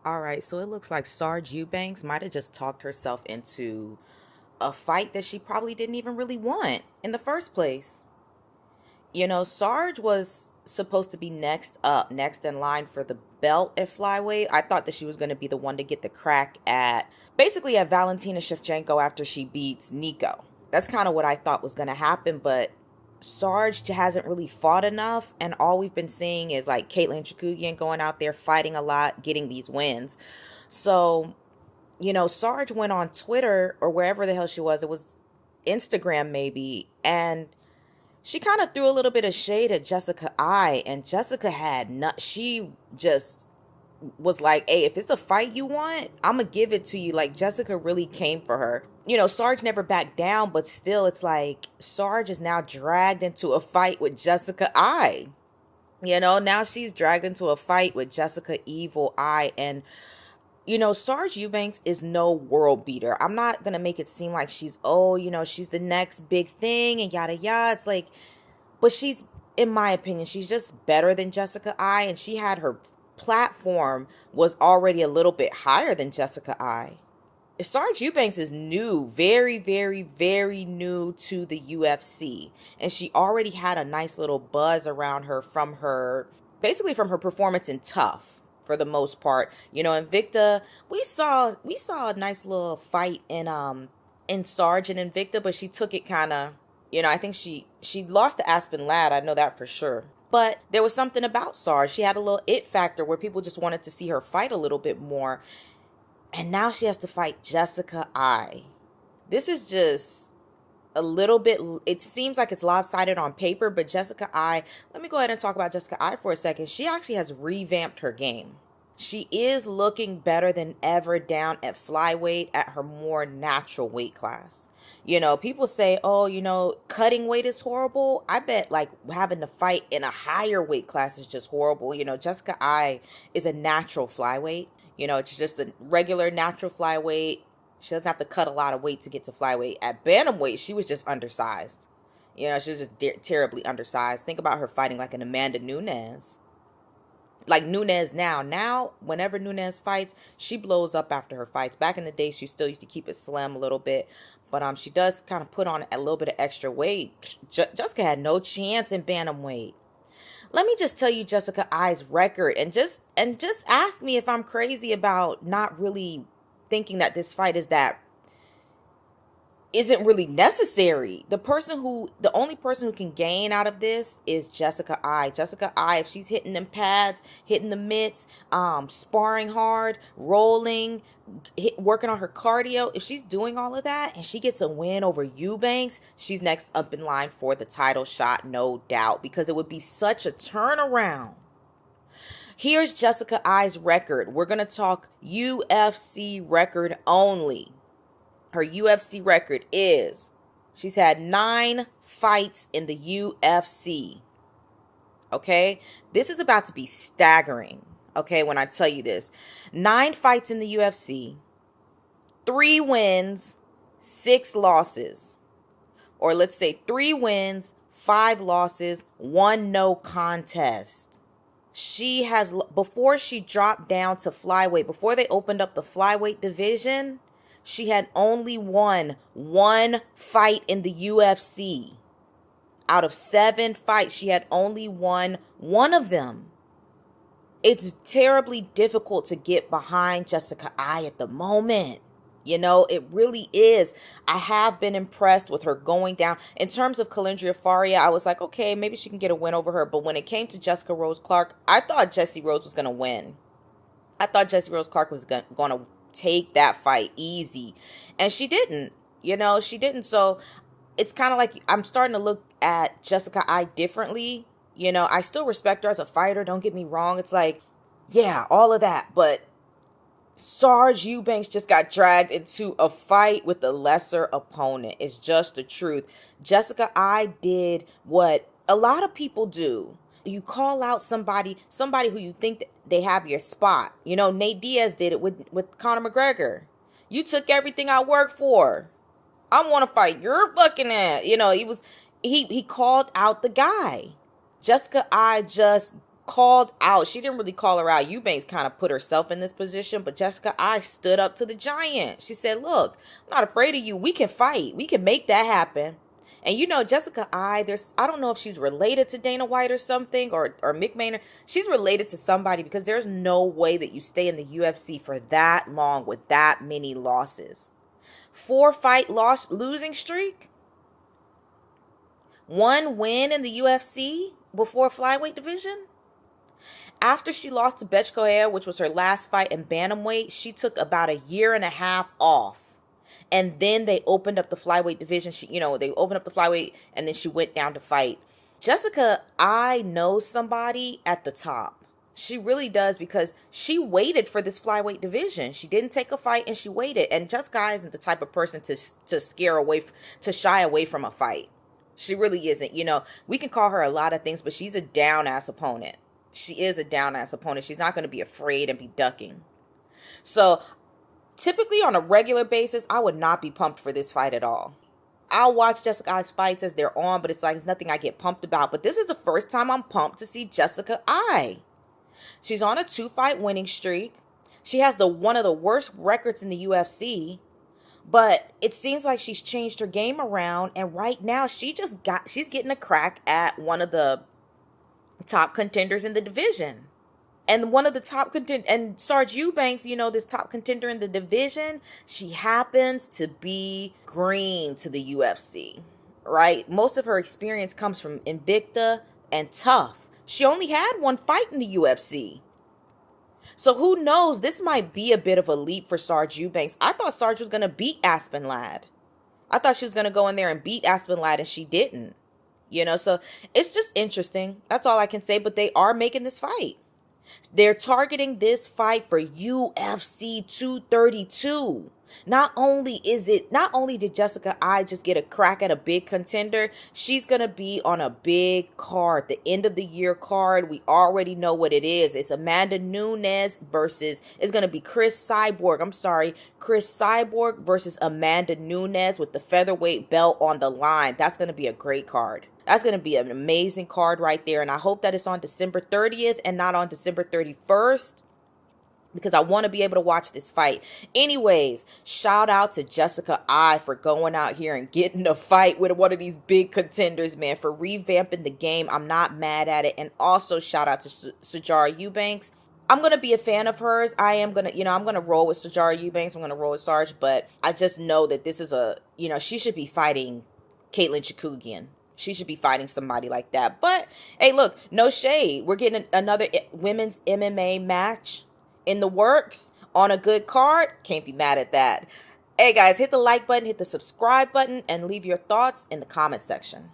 All right, so it looks like Sijara Eubanks might have just talked herself into a fight that she probably didn't even really want in the first place. Sarge was supposed to be next up, next in line for the belt at flyweight. I thought that she was going to be the one to get the crack at basically at Valentina Shevchenko after she beats Nico. That's kind of what I thought was going to happen, but Sarge hasn't really fought enough, and all we've been seeing is like Caitlin Chukugian going out there fighting a lot, getting these wins. So, Sarge went on Twitter or wherever the hell she was. It was Instagram maybe, and she kind of threw a little bit of shade at Jessica I, and Jessica had not. She just was like, "Hey, if it's a fight you want, I'm gonna give it to you." Like Jessica really came for her. Sarge never backed down, but still, it's like Sarge is now dragged into a fight with Jessica I. Now she's dragged into a fight with Jessica Evil I, and Sijara Eubanks is no world beater. I'm not going to make it seem like she's the next big thing and yada yada. It's like, but she's, in my opinion, she's just better than Jessica I, and she had her platform was already a little bit higher than Jessica I. Sijara Eubanks is new, very, very, very new to the UFC, and she already had a nice little buzz around her basically from her performance in Tough. For the most part, Invicta, we saw a nice little fight in Sarge and Invicta, but she took it kind of, I think she lost to Aspen Ladd. I know that for sure. But there was something about Sarge. She had a little it factor where people just wanted to see her fight a little bit more. And now she has to fight Jessica I. This is just a little bit, it seems like it's lopsided on paper, but Jessica I, let me go ahead and talk about Jessica I for a second. She actually has revamped her game. She is looking better than ever down at flyweight at her more natural weight class. People say, oh, cutting weight is horrible. I bet like having to fight in a higher weight class is just horrible. Jessica I is a natural flyweight. It's just a regular natural flyweight. She doesn't have to cut a lot of weight to get to flyweight. At bantamweight, she was just undersized. She was just terribly undersized. Think about her fighting like an Amanda Nunes. Like Nunes now. Now, whenever Nunes fights, she blows up after her fights. Back in the day, she still used to keep it slim a little bit. But she does kind of put on a little bit of extra weight. Jessica had no chance in bantamweight. Let me just tell you Jessica I's record and just ask me if I'm crazy about not really thinking that this fight isn't really necessary. The only person who can gain out of this is Jessica I. Jessica I, if she's hitting them pads, hitting the mitts, sparring hard, rolling, working on her cardio, if she's doing all of that and she gets a win over Eubanks, she's next up in line for the title shot, no doubt, because it would be such a turnaround. Here's Jessica I's record. We're going to talk UFC record only. Her UFC record is, she's had 9 fights in the UFC. Okay? This is about to be staggering. Okay, when I tell you this. 9 fights in the UFC. 3 wins, 6 losses. Or let's say 3 wins, 5 losses, 1 no contest. She has, before she dropped down to flyweight, before they opened up the flyweight division, she had only won 1 fight in the UFC. Out of 7 fights, she had only won 1 of them. It's terribly difficult to get behind Jessica I at the moment. It really is. I have been impressed with her going down. In terms of Kalindria Faria, I was like, okay, maybe she can get a win over her. But when it came to Jessica Rose Clark, I thought Jessie Rose was going to win. I thought Jessie Rose Clark was going to take that fight easy, and she didn't. She didn't. So it's kind of like I'm starting to look at Jessica I differently. I still respect her as a fighter, don't get me wrong. It's like, yeah, all of that, but Sijara Eubanks just got dragged into a fight with a lesser opponent. It's just the truth. Jessica I did what a lot of people do. You call out somebody who you think that they have your spot. Nate Diaz did it with Conor McGregor. You took everything I worked for. I want to fight your fucking ass. He called out the guy. Jessica I just called out. She didn't really call her out. Eubanks kind of put herself in this position, but Jessica I stood up to the giant. She said, look, I'm not afraid of you. We can fight. We can make that happen. And you know, Jessica I don't know if she's related to Dana White or something, or Mick Maynard. She's related to somebody, because there's no way that you stay in the UFC for that long with that many losses. 4-fight losing streak. 1 win in the UFC before flyweight division. After she lost to Bethe Correia, which was her last fight in bantamweight, she took about 1.5 years off. And then they opened up the flyweight division. They opened up the flyweight, and then she went down to fight. Jessica I know somebody at the top. She really does, because she waited for this flyweight division. She didn't take a fight, and she waited. And Jessica I isn't the type of person to shy away from a fight. She really isn't. We can call her a lot of things, but she's a down-ass opponent. She is a down-ass opponent. She's not going to be afraid and be ducking. So typically on a regular basis, I would not be pumped for this fight at all. I'll watch Jessica I's fights as they're on, but it's nothing I get pumped about. But this is the first time I'm pumped to see Jessica I. She's on a 2-fight winning streak. She has one of the worst records in the UFC. But it seems like she's changed her game around, and right now she's getting a crack at one of the top contenders in the division. And one of the top and Sijara Eubanks, this top contender in the division, she happens to be green to the UFC, right? Most of her experience comes from Invicta and Tough. She only had 1 fight in the UFC. So who knows? This might be a bit of a leap for Sijara Eubanks. I thought Sarge was going to beat Aspen Ladd. I thought she was going to go in there and beat Aspen Ladd, and she didn't. So it's just interesting. That's all I can say. But they are making this fight. They're targeting this fight for UFC 232. Not only did Jessica I just get a crack at a big contender, she's going to be on a big card, the end of the year card. We already know what it is. It's Amanda Nunes it's going to be Chris Cyborg versus Amanda Nunes with the featherweight belt on the line. That's going to be a great card. That's going to be an amazing card right there. And I hope that it's on December 30th and not on December 31st. Because I want to be able to watch this fight. Anyways, shout out to Jessica I for going out here and getting a fight with one of these big contenders, man. For revamping the game. I'm not mad at it. And also shout out to Sijara Eubanks. I'm going to be a fan of hers. I'm going to roll with Sijara Eubanks. I'm going to roll with Sarge. But I just know that this is she should be fighting Caitlin Chookagian. She should be fighting somebody like that. But, hey, look, no shade. We're getting another women's MMA match in the works on a good card. Can't be mad at that. Hey, guys, hit the like button, hit the subscribe button, and leave your thoughts in the comment section.